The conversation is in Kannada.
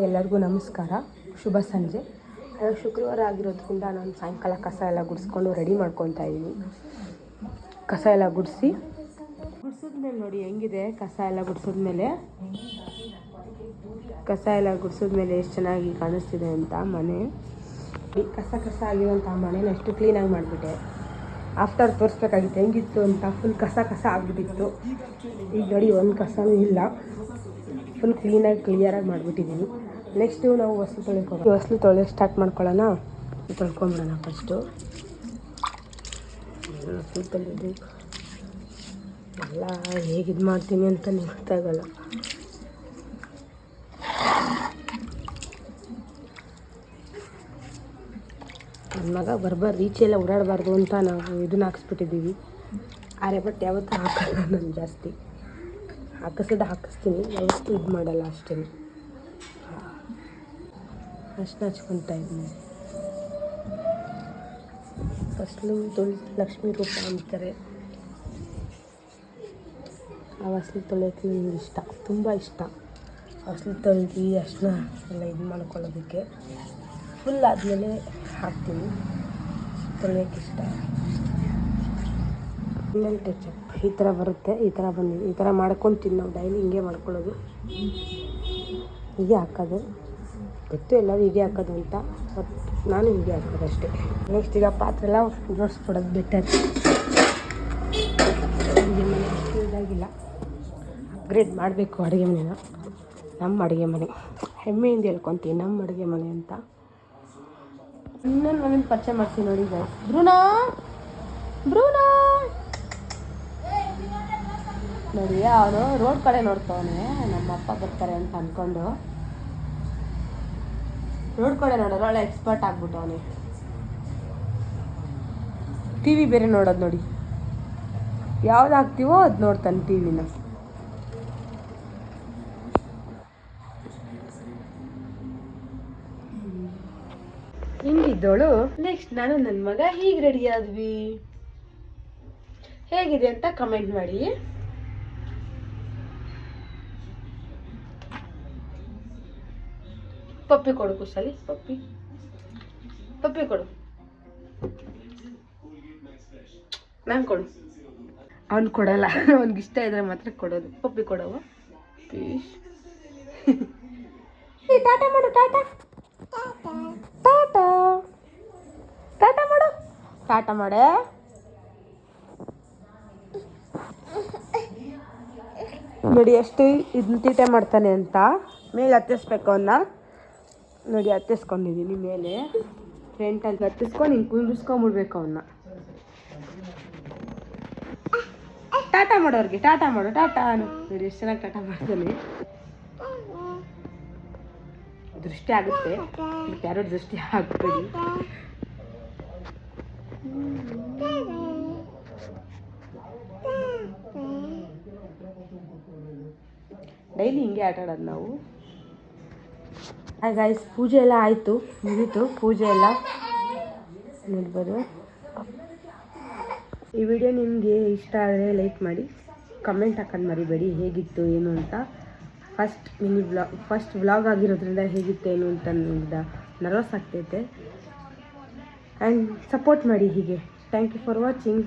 ಎಲ್ಲರಿಗೂ ನಮಸ್ಕಾರ, ಶುಭ ಸಂಜೆ. ಶುಕ್ರವಾರ ಆಗಿರೋದ್ರಿಂದ ನಾನು ಸಾಯಂಕಾಲ ಕಸ ಎಲ್ಲ ಗುಡಿಸ್ಕೊಂಡು ರೆಡಿ ಮಾಡ್ಕೊತಾ ಇದ್ದೀನಿ. ಕಸ ಎಲ್ಲ ಗುಡಿಸಿದ್ಮೇಲೆ ನೋಡಿ ಹೆಂಗಿದೆ. ಕಸ ಎಲ್ಲ ಗುಡಿಸಿದ್ಮೇಲೆ ಎಷ್ಟು ಚೆನ್ನಾಗಿ ಕಾಣಿಸ್ತಿದೆ ಅಂತ ಮನೆ. ಕಸ ಆಗಿರೋಂಥ ಮನೇನ ಎಷ್ಟು ಕ್ಲೀನಾಗಿ ಮಾಡಿಬಿಟ್ಟೆ. ಆಫ್ಟರ್ ತೋರಿಸ್ಬೇಕಾಗಿತ್ತು ಹೆಂಗಿತ್ತು ಅಂತ. ಫುಲ್ ಕಸ ಆಗ್ಬಿಟ್ಟಿತ್ತು. ಈಗ ನೋಡಿ ಒಂದು ಕಸನೂ ಇಲ್ಲ, ಫುಲ್ ಕ್ಲಿಯರಾಗಿ ಮಾಡಿಬಿಟ್ಟಿದ್ದೀನಿ. ನೆಕ್ಸ್ಟು ನಾವು ಹೊಸ್ಲು ತೊಳೆಯೋಕೆ ಸ್ಟಾರ್ಟ್ ಮಾಡ್ಕೊಳ್ಳೋಣ. ತೊಳ್ಕೊಂಬಿಡೋಣ ಫಸ್ಟು. ಹೊಸ್ಲು ತೊಳೆಯೋದು ಎಲ್ಲ ಹೇಗಿದು ಮಾಡ್ತೀನಿ ಅಂತ ಗೊತ್ತಾಗಲ್ಲ. ನನ್ನ ಮಗ ಈಚೆಲ್ಲ ಓಡಾಡಬಾರ್ದು ಅಂತ ನಾವು ಇದನ್ನ ಹಾಕಿಸ್ಬಿಟ್ಟಿದ್ದೀವಿ. ಬಟ್ ಯಾವತ್ತೂ ಹಾಕಲ್ಲ ನಾನು ಜಾಸ್ತಿ. ಹಾಕಿಸ್ತೀನಿ, ಯಾವತ್ತೂ ಇದು ಮಾಡಲ್ಲ ಅಷ್ಟೇ. ಅಷ್ಟು ಹಚ್ಕೊತಾ ಇದ್ದೀನಿ. ಫಸ್ಲು ಲಕ್ಷ್ಮೀ ರೂಪ ಅಂತಾರೆ. ಆ ಹೊಸ್ಲು ತೊಳೆಯೋಕ್ಕೆ ನನಗೆ ಇಷ್ಟ, ತುಂಬ ಇಷ್ಟ. ಹೊಸ್ಲು ತೊಳೆದು ಅಷ್ಟನ್ನ ಎಲ್ಲ ಇದು ಮಾಡ್ಕೊಳ್ಳೋದಕ್ಕೆ ಫುಲ್ ಆದಮೇಲೆ ಹಾಕ್ತೀನಿ. ತೊಳೆಯೋಕ್ಕೆ ಇಷ್ಟ. ಇನ್ನೊಂದು ಟಚಪ್ ಈ ಥರ ಬರುತ್ತೆ. ಈ ಥರ ಮಾಡ್ಕೊತೀನಿ ನಾವು ಡೈಲಿ. ಹಿಂಗೆ ಮಾಡ್ಕೊಳ್ಳೋದು, ಹೀಗೆ ಹಾಕೋದು. ಗೊತ್ತು ಎಲ್ಲರೂ ಹೀಗೆ ಹಾಕೋದು ಅಂತ, ಬಟ್ ನಾನು ಹೀಗೆ ಹಾಕೋದು ಅಷ್ಟೇ. ನೆಕ್ಸ್ಟ್ ಈಗ ಪಾತ್ರೆ ಎಲ್ಲ ಜೋಡಿಸ್ಬಿಡೋದು ಬೆಟರ್. ಅಡುಗೆ ಮನೆ ಅಷ್ಟು ಇದಾಗಿಲ್ಲ, ಅಪ್ಗ್ರೇಡ್ ಮಾಡಬೇಕು ಅಡುಗೆ ಮನೆನ. ನಮ್ಮ ಅಡುಗೆ ಮನೆ ಹೆಮ್ಮೆಯಿಂದ ಹೇಳ್ಕೊತೀವಿ, ನಮ್ಮ ಅಡುಗೆ ಮನೆ ಅಂತ. ಇನ್ನೊಂದು ಮನೇನ ಪರಿಚಯ ಮಾಡ್ತೀನಿ ನೋಡಿ. ಬ್ರೂನಾ ನೋಡಿ, ಅವನು ರೋಡ್ ಕಡೆ ನೋಡ್ತವನೆ. ನಮ್ಮ ಅಪ್ಪ ಬರ್ತಾರೆ ಅಂತ ಅಂದ್ಕೊಂಡು ರೋಡ್ ಕಡೆ ನೋಡೋರು ಒಳ್ಳೆ ಎಕ್ಸ್ಪರ್ಟ್ ಆಗ್ಬಿಟ್ಟು ಅವನೇ. ಟಿ ವಿ ಬೇರೆ ನೋಡೋದು ನೋಡಿ, ಯಾವ್ದು ಹಾಕ್ತೀವೋ ಅದು ನೋಡ್ತಾನೆ ಟಿ ವಿನ. ಹಿಂಗಿದ್ದೋಳು. ನೆಕ್ಸ್ಟ್ ನಾನು ನನ್ನ ಮಗ ಹೀಗೆ ರೆಡಿ ಆದ್ವಿ. ಹೇಗಿದೆ ಅಂತ ಕಮೆಂಟ್ ಮಾಡಿ. ಪಪ್ಪಿ ಕೊಡು ಕುಸಲಿ, ಪಪ್ಪಿ ಕೊಡು. ನಾನು ಕೊಡು. ಅವ್ನು ಕೊಡಲ್ಲ, ಅವ್ನಿಗಿಷ್ಟ ಇದ್ರೆ ಮಾತ್ರ ಕೊಡೋದು. ಪಪ್ಪಿ ಕೊಡವ ಪ್ಲೀಸ್. ಟಾಟಾ ಮಾಡು, ಟಾಟಾ ಮಾಡು, ಟಾಟಾ ಮಾಡೆ. ನೋಡಿ ಎಷ್ಟು ಇದನ್ನ ತೀಟೆ ಮಾಡ್ತಾನೆ ಅಂತ. ಮೇಲೆ ಹತ್ತಿಸ್ಬೇಕು ಅವನ್ನ ನೋಡಿ. ಹತ್ತಿಸ್ಕೊಂಡಿದ್ದೀನಿ ಮೇಲೆ ಫ್ರಂಟಲ್ಲಿ ಹತ್ತಿಸ್ಕೊಂಡು ಹಿಂಗೆ ಕುಂದಿಸ್ಕೊಂಬಿಡ್ಬೇಕು ಅವನ್ನ. ಟಾಟಾ ಮಾಡೋರಿಗೆ ಟಾಟಾ ಮಾಡು, ಟಾಟಾ ನೋಡಿ ಎಷ್ಟು ಚೆನ್ನಾಗಿ ಟಾಟಾ ಮಾಡ್ತಾನೆ. ದೃಷ್ಟಿ ಆಗುತ್ತೆ, ಬಟ್ ಯಾರೋ ದೃಷ್ಟಿ ಹಾಕ್ಬೇಡಿ. ಡೈಲಿ ಹಿಂಗೆ ಆಟ ಆಡೋದು ನಾವು. ಹಾಯ್ ಗೈಸ್, ಪೂಜೆ ಎಲ್ಲ ಆಯಿತು, ಮುಗೀತು ಪೂಜೆ ಎಲ್ಲ ನೋಡ್ಬೋದು. ಈ ವಿಡಿಯೋ ನಿಮಗೆ ಇಷ್ಟ ಆದರೆ ಲೈಕ್ ಮಾಡಿ, ಕಮೆಂಟ್ ಹಾಕೊಂಡು ಮರಿಬೇಡಿ ಹೇಗಿತ್ತು ಏನು ಅಂತ. ಫಸ್ಟ್ ವ್ಲಾಗ್ ಆಗಿರೋದ್ರಿಂದ ಹೇಗಿತ್ತು ಏನು ಅಂತ ನನಗೆ ನರ್ವಸ್ ಆಗ್ತೈತೆ. ಆ್ಯಂಡ್ ಸಪೋರ್ಟ್ ಮಾಡಿ ಹೀಗೆ. Thank you for watching.